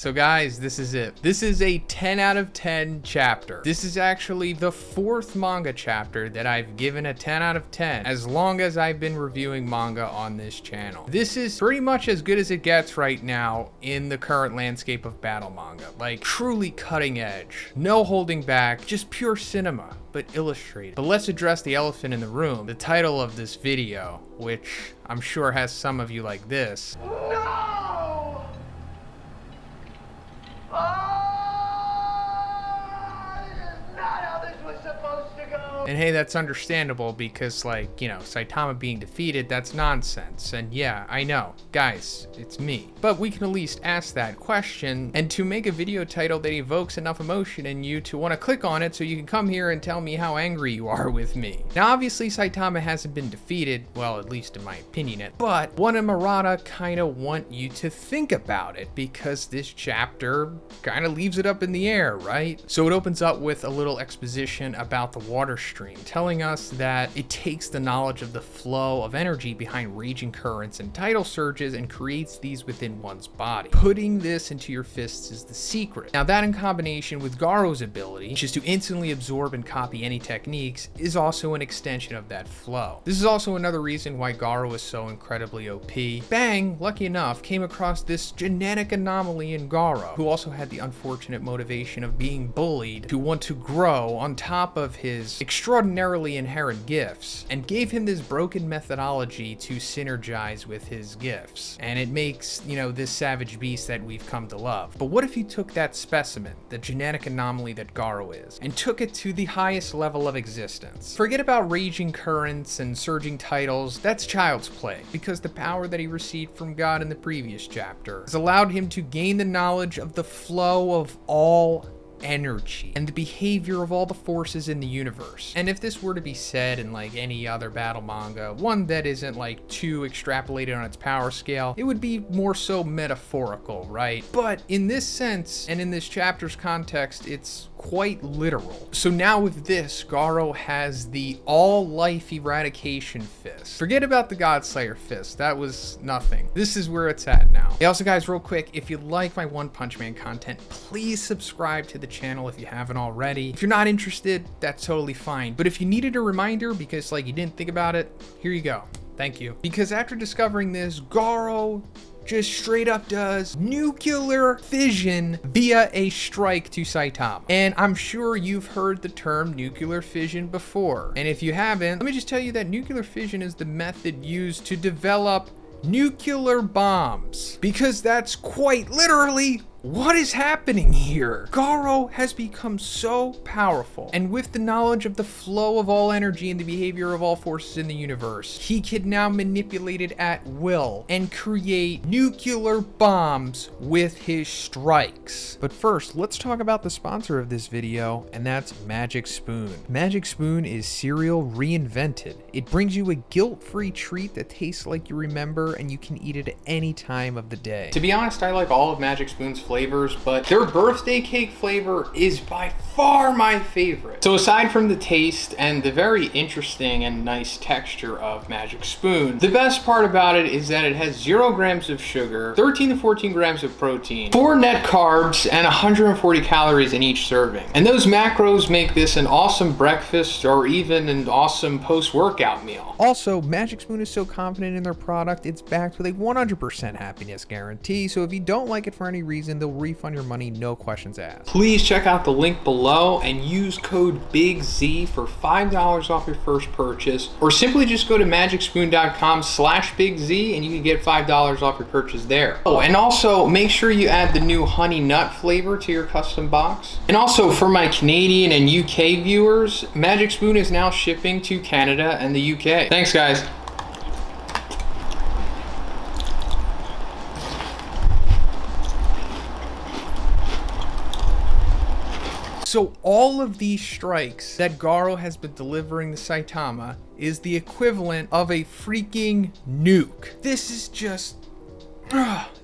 So guys, this is it. This is a 10 out of 10 chapter. This is actually the 4th manga chapter that I've given a 10 out of 10 as long as I've been reviewing manga on this channel. This is pretty much as good as it gets right now in the current landscape of battle manga. Like, truly cutting edge. No holding back, just pure cinema, but illustrated. But let's address the elephant in the room, the title of this video, which I'm sure has some of you like this. No! This is not how this was supposed to go. And hey, that's understandable because, like, you know, Saitama being defeated, that's nonsense. And yeah, I know, guys, it's me. But we can at least ask that question, and to make a video title that evokes enough emotion in you to want to click on it so you can come here and tell me how angry you are with me. Now, obviously, Saitama hasn't been defeated, well, at least in my opinion, but One and Murata kind of want you to think about it because this chapter kind of leaves it up in the air, right? So it opens up with a little exposition about the water stream, telling us that it takes the knowledge of the flow of energy behind raging currents and tidal surges and creates these within one's body. Putting this into your fists is the secret. Now that in combination with Garou's ability, which is to instantly absorb and copy any techniques, is also an extension of that flow. This is also another reason why Garou is so incredibly OP. Bang, lucky enough, came across this genetic anomaly in Garou, who also had the unfortunate motivation of being bullied to want to grow on top of his extraordinarily inherent gifts, and gave him this broken methodology to synergize with his gifts. And it makes, you know, this savage beast that we've come to love. But what if you took that specimen, the genetic anomaly that Garou is, and took it to the highest level of existence? Forget about raging currents and surging titles, that's child's play, because the power that he received from God in the previous chapter has allowed him to gain the knowledge of the flow of all energy and the behavior of all the forces in the universe. And if this were to be said in like any other battle manga, one that isn't like too extrapolated on its power scale, it would be more so metaphorical, right? But in this sense, and in this chapter's context, it's quite literal. So now with this, Garou has the all-life eradication fist. Forget about the Godslayer fist, that was nothing. This is where it's at now. Hey, also guys, real quick, if you like my One Punch Man content, please subscribe to the channel if you haven't already. If you're not interested, that's totally fine. But if you needed a reminder because like you didn't think about it, here you go. Thank you. Because after discovering this, Garou just straight up does nuclear fission via a strike to Saitama. And I'm sure you've heard the term nuclear fission before. And if you haven't, let me just tell you that nuclear fission is the method used to develop nuclear bombs. Because that's quite literally what is happening here. Garou has become so powerful, and with the knowledge of the flow of all energy and the behavior of all forces in the universe, he can now manipulate it at will and create nuclear bombs with his strikes. But first, let's talk about the sponsor of this video, and that's Magic Spoon. Magic Spoon is cereal reinvented. It brings you a guilt-free treat that tastes like you remember, and you can eat it at any time of the day. To be honest, I like all of Magic Spoon's flavors, but their birthday cake flavor is by far my favorite. So aside from the taste and the very interesting and nice texture of Magic Spoon, the best part about it is that it has 0 grams of sugar, 13 to 14 grams of protein, 4 net carbs, and 140 calories in each serving. And those macros make this an awesome breakfast or even an awesome post-workout meal. Also, Magic Spoon is so confident in their product, it's backed with a 100% happiness guarantee, so if you don't like it for any reason, they'll refund your money, no questions asked. Please check out the link below and use code BIGZ for $5 off your first purchase, or simply just go to magicspoon.com/BigZ and you can get $5 off your purchase there. Oh, and also make sure you add the new honey nut flavor to your custom box. And also for my Canadian and UK viewers, Magic Spoon is now shipping to Canada and the UK. Thanks guys. So all of these strikes that Garou has been delivering to Saitama is the equivalent of a freaking nuke. This is just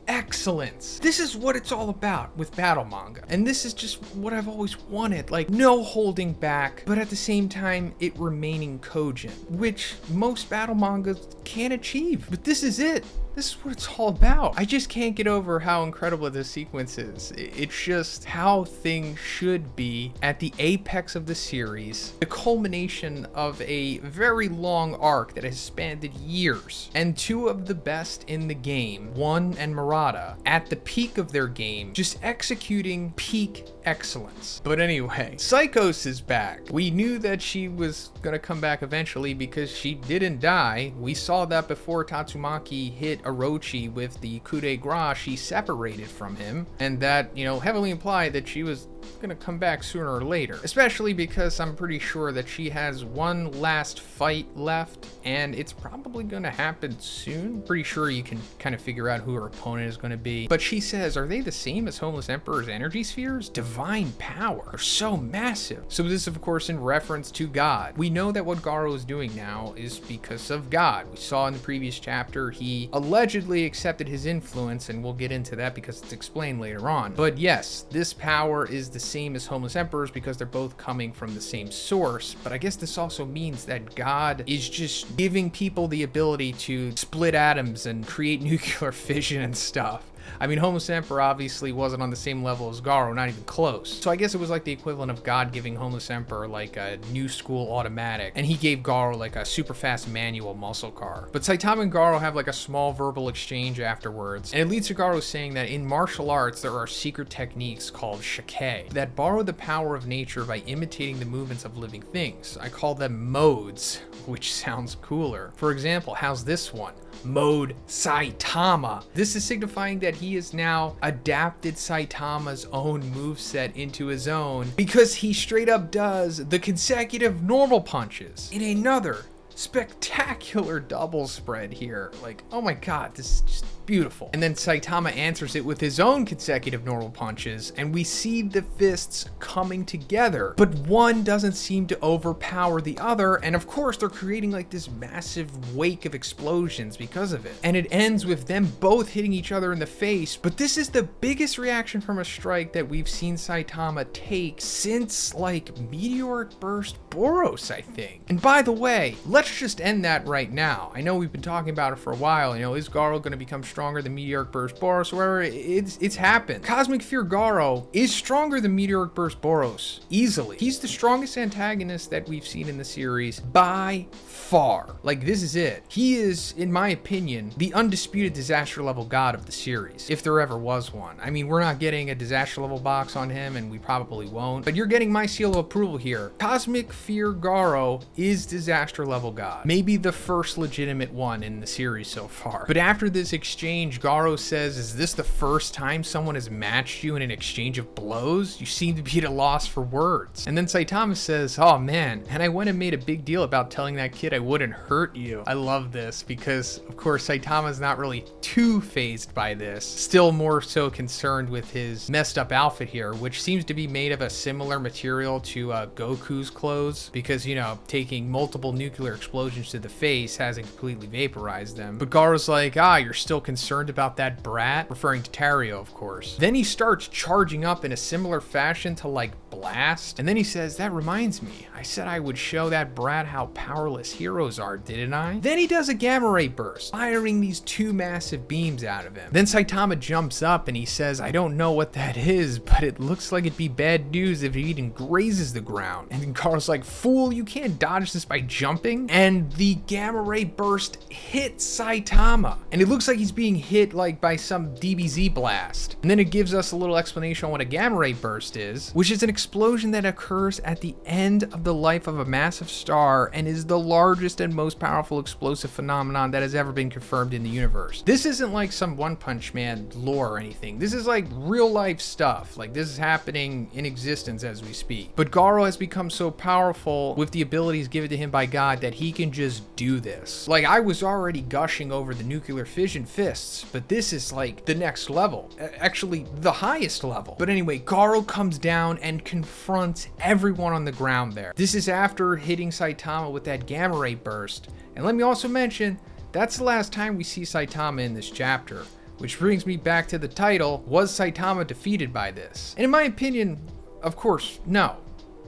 excellence. This is what it's all about with battle manga. And this is just what I've always wanted. Like, no holding back, but at the same time, it remaining cogent, which most battle mangas can't achieve. But this is it. This is what it's all about. I just can't get over how incredible this sequence is. It's just how things should be at the apex of the series, the culmination of a very long arc that has spanned years, and two of the best in the game, One and Murata, at the peak of their game, just executing peak excellence. But anyway, Psychos is back. We knew that she was gonna come back eventually because she didn't die. We saw that before Tatsumaki hit Orochi with the coup de grace, she separated from him, and that, you know, heavily implied that she was gonna come back sooner or later, especially because I'm pretty sure that she has one last fight left, and it's probably gonna happen soon. Pretty sure you can kind of figure out who her opponent is gonna be. But she says, are they the same as Homeless Emperor's energy spheres? Divine power. They're so massive. So this, of course, in reference to God. We know that what Garou is doing now is because of God. We saw in the previous chapter, he allegedly accepted his influence, and we'll get into that because it's explained later on. But yes, this power is the same as Homeless Emperors because they're both coming from the same source. But I guess this also means that God is just giving people the ability to split atoms and create nuclear fission and stuff. I mean, Homeless Emperor obviously wasn't on the same level as Garou, not even close. So I guess it was like the equivalent of God giving Homeless Emperor like a new school automatic, and he gave Garou like a super fast manual muscle car. But Saitama and Garou have like a small verbal exchange afterwards, and it leads to Garou saying that in martial arts there are secret techniques called shake that borrow the power of nature by imitating the movements of living things. I call them modes, which sounds cooler. For example, how's this one? Mode Saitama. This is signifying that he has now adapted Saitama's own moveset into his own because he straight up does the consecutive normal punches in another spectacular double spread here. Like, oh my god, this is just beautiful. And then Saitama answers it with his own consecutive normal punches, and we see the fists coming together, but one doesn't seem to overpower the other, and of course they're creating like this massive wake of explosions because of it. And it ends with them both hitting each other in the face, but this is the biggest reaction from a strike that we've seen Saitama take since like Meteoric Burst Boros, I think. And by the way, let's just end that right now. I know we've been talking about it for a while. You know, is Garou going to become stronger than Meteoric Burst Boros? Whatever, it's happened. Cosmic Fear Garou is stronger than Meteoric Burst Boros, easily. He's the strongest antagonist that we've seen in the series by far. Like, this is it. He is, in my opinion, the undisputed disaster level god of the series, if there ever was one. I mean, we're not getting a disaster level box on him, and we probably won't, but you're getting my seal of approval here. Cosmic Fear Garou is disaster level god. Maybe the first legitimate one in the series so far. But after this exchange, Garou says, is this the first time someone has matched you in an exchange of blows? You seem to be at a loss for words. And then Saitama says, oh man, and I went and made a big deal about telling that kid I wouldn't hurt you. I love this because, of course, Saitama's not really too fazed by this. Still more so concerned with his messed up outfit here, which seems to be made of a similar material to Goku's clothes because, you know, taking multiple nuclear explosions to the face hasn't completely vaporized them. But Garou's like, you're still concerned about that brat? Referring to Tario, of course. Then he starts charging up in a similar fashion to like Blast. And then he says, that reminds me, I said I would show that brat how powerless heroes are, didn't I? Then he does a gamma ray burst, firing these two massive beams out of him. Then Saitama jumps up and he says, I don't know what that is, but it looks like it'd be bad news if it even grazes the ground. And then Garou's like, fool, you can't dodge this by jumping. And the gamma ray burst hits Saitama. And it looks like he's being hit like by some DBZ blast. And then it gives us a little explanation on what a gamma ray burst is, which is an explosion that occurs at the end of the life of a massive star and is the largest and most powerful explosive phenomenon that has ever been confirmed in the universe. This isn't like some One Punch Man lore or anything. This is like real life stuff. Like, this is happening in existence as we speak. But Garou has become so powerful with the abilities given to him by God that he can just do this. Like, I was already gushing over the nuclear fission fists, but this is like the next level. Actually, the highest level. But anyway, Garou comes down and confronts everyone on the ground there. This is after hitting Saitama with that gamma ray burst. And let me also mention, that's the last time we see Saitama in this chapter. Which brings me back to the title, was Saitama defeated by this? And in my opinion, of course, no.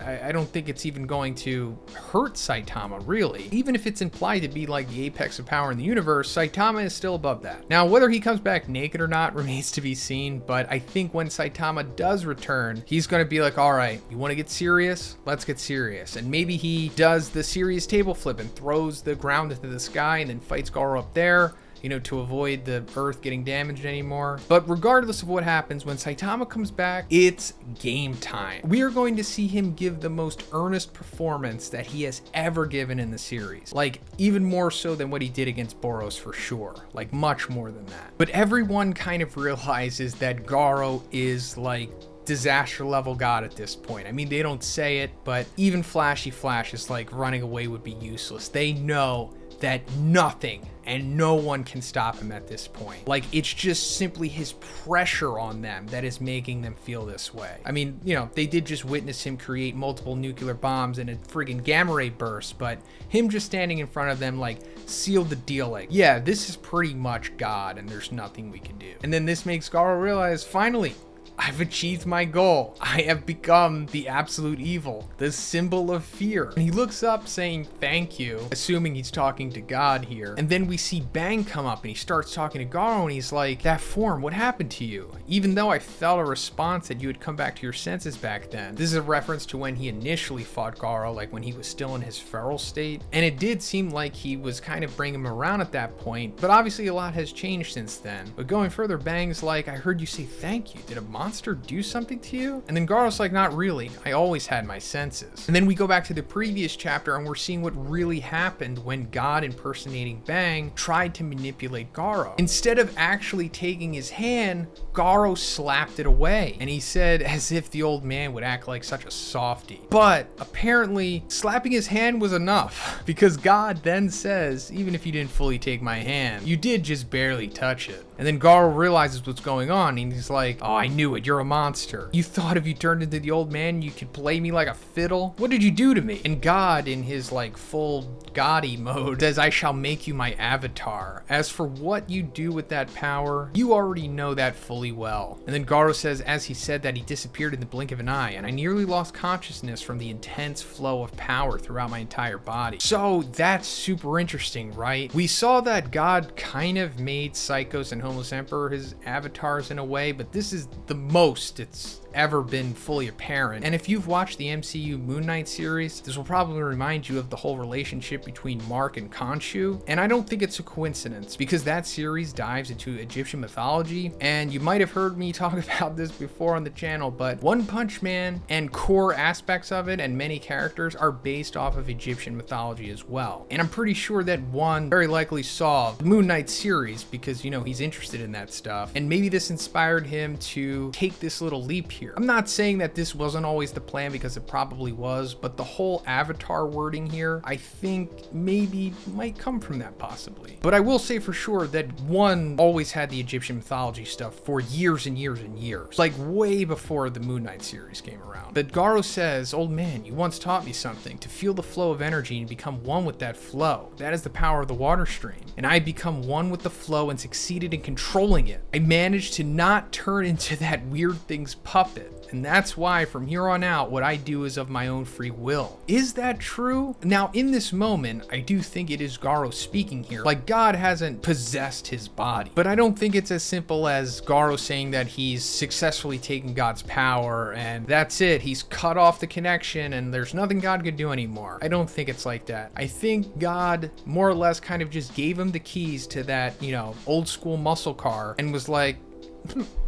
I don't think it's even going to hurt Saitama, really. Even if it's implied to be like the apex of power in the universe, Saitama is still above that. Now, whether he comes back naked or not remains to be seen, but I think when Saitama does return, he's going to be like, all right, you want to get serious? Let's get serious. And maybe he does the serious table flip and throws the ground into the sky and then fights Garou up there, you know, to avoid the earth getting damaged anymore. But regardless of what happens, when Saitama comes back, it's game time. We are going to see him give the most earnest performance that he has ever given in the series. Like, even more so than what he did against Boros for sure. Like, much more than that. But everyone kind of realizes that Garou is like disaster level god at this point. I mean, they don't say it, but even Flashy Flash is like running away would be useless. They know that nothing and no one can stop him at this point. Like, it's just simply his pressure on them that is making them feel this way. I mean, you know, they did just witness him create multiple nuclear bombs and a friggin' gamma ray burst, but him just standing in front of them, like, sealed the deal. Like, yeah, this is pretty much God and there's nothing we can do. And then this makes Garou realize, finally, I've achieved my goal. I have become the absolute evil, the symbol of fear. And he looks up saying thank you, assuming he's talking to God here. And then we see Bang come up and he starts talking to Garou and he's like, that form, what happened to you? Even though I felt a response that you had come back to your senses back then. This is a reference to when he initially fought Garou, like when he was still in his feral state. And it did seem like he was kind of bringing him around at that point, but obviously a lot has changed since then. But going further, Bang's like, I heard you say thank you. Did a monster do something to you? And then Garou's like, not really. I always had my senses. And then we go back to the previous chapter and we're seeing what really happened when God impersonating Bang tried to manipulate Garou. Instead of actually taking his hand, Garou slapped it away. And he said, as if the old man would act like such a softie. But apparently slapping his hand was enough, because God then says, even if you didn't fully take my hand, you did just barely touch it. And then Garou realizes what's going on and he's like, oh, I knew it. You're a monster. You thought if you turned into the old man, you could play me like a fiddle? What did you do to me? And God, in his like full Gotti mode, says, I shall make you my avatar. As for what you do with that power, you already know that fully well. And then Garou says, as he said that, he disappeared in the blink of an eye, and I nearly lost consciousness from the intense flow of power throughout my entire body. So that's super interesting, right? We saw that God kind of made Psychos and Homeless Emperor his avatars in a way, but this is the most it's ever been fully apparent. And if you've watched the MCU Moon Knight series, this will probably remind you of the whole relationship between Mark and Khonshu. And I don't think it's a coincidence, because that series dives into Egyptian mythology, and you might have heard me talk about this before on the channel, but One Punch Man and core aspects of it and many characters are based off of Egyptian mythology as well. And I'm pretty sure that One very likely saw the Moon Knight series because, you know, he's interested in that stuff, and maybe this inspired him to take this little leap here. I'm not saying that this wasn't always the plan, because it probably was, but the whole avatar wording here, I think maybe might come from that possibly. But I will say for sure that One always had the Egyptian mythology stuff for years and years and years, like way before the Moon Knight series came around. But Garou says, old man, you once taught me something, to feel the flow of energy and become one with that flow. That is the power of the water stream. And I become one with the flow and succeeded in controlling it. I managed to not turn into that weird thing's puppet. And that's why from here on out, what I do is of my own free will. Is that true? Now, in this moment, I do think it is Garou speaking here. Like, God hasn't possessed his body. But I don't think it's as simple as Garou saying that he's successfully taken God's power and that's it. He's cut off the connection and there's nothing God could do anymore. I don't think it's like that. I think God more or less kind of just gave him the keys to that, you know, old school muscle car and was like,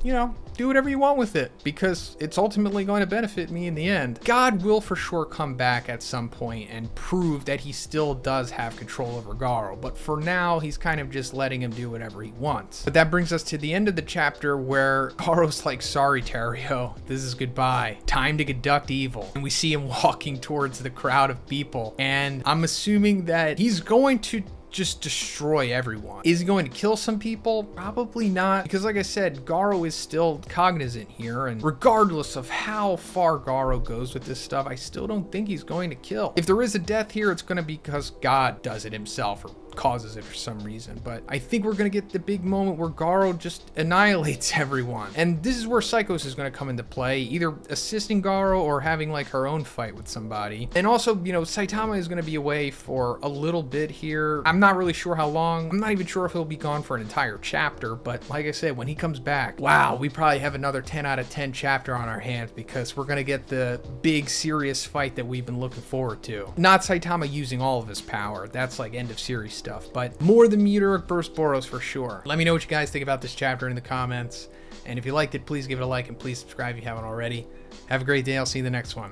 you know, do whatever you want with it, because it's ultimately going to benefit me in the end. God will for sure come back at some point and prove that he still does have control over Garou, but for now, he's kind of just letting him do whatever he wants. But that brings us to the end of the chapter where Garou's like, sorry, Terrio, this is goodbye. Time to conduct evil. And we see him walking towards the crowd of people, and I'm assuming that he's going to just destroy everyone. Is he going to kill some people? Probably not, because like I said, Garou is still cognizant here, and regardless of how far Garou goes with this stuff, I still don't think he's going to kill. If there is a death here, it's going to be because God does it himself, or causes it for some reason. But I think we're gonna get the big moment where Garou just annihilates everyone. And this is where Psychos is gonna come into play, either assisting Garou or having like her own fight with somebody. And also, you know, Saitama is gonna be away for a little bit here. I'm not really sure how long. I'm not even sure if he'll be gone for an entire chapter, but like I said, when he comes back, wow, we probably have another 10 out of 10 chapter on our hands, because we're gonna get the big serious fight that we've been looking forward to. Not Saitama using all of his power. That's like end of series stuff, but more than Meteoric Burst Boros for sure. Let me know what you guys think about this chapter in the comments. And if you liked it, please give it a like and please subscribe if you haven't already. Have a great day. I'll see you in the next one.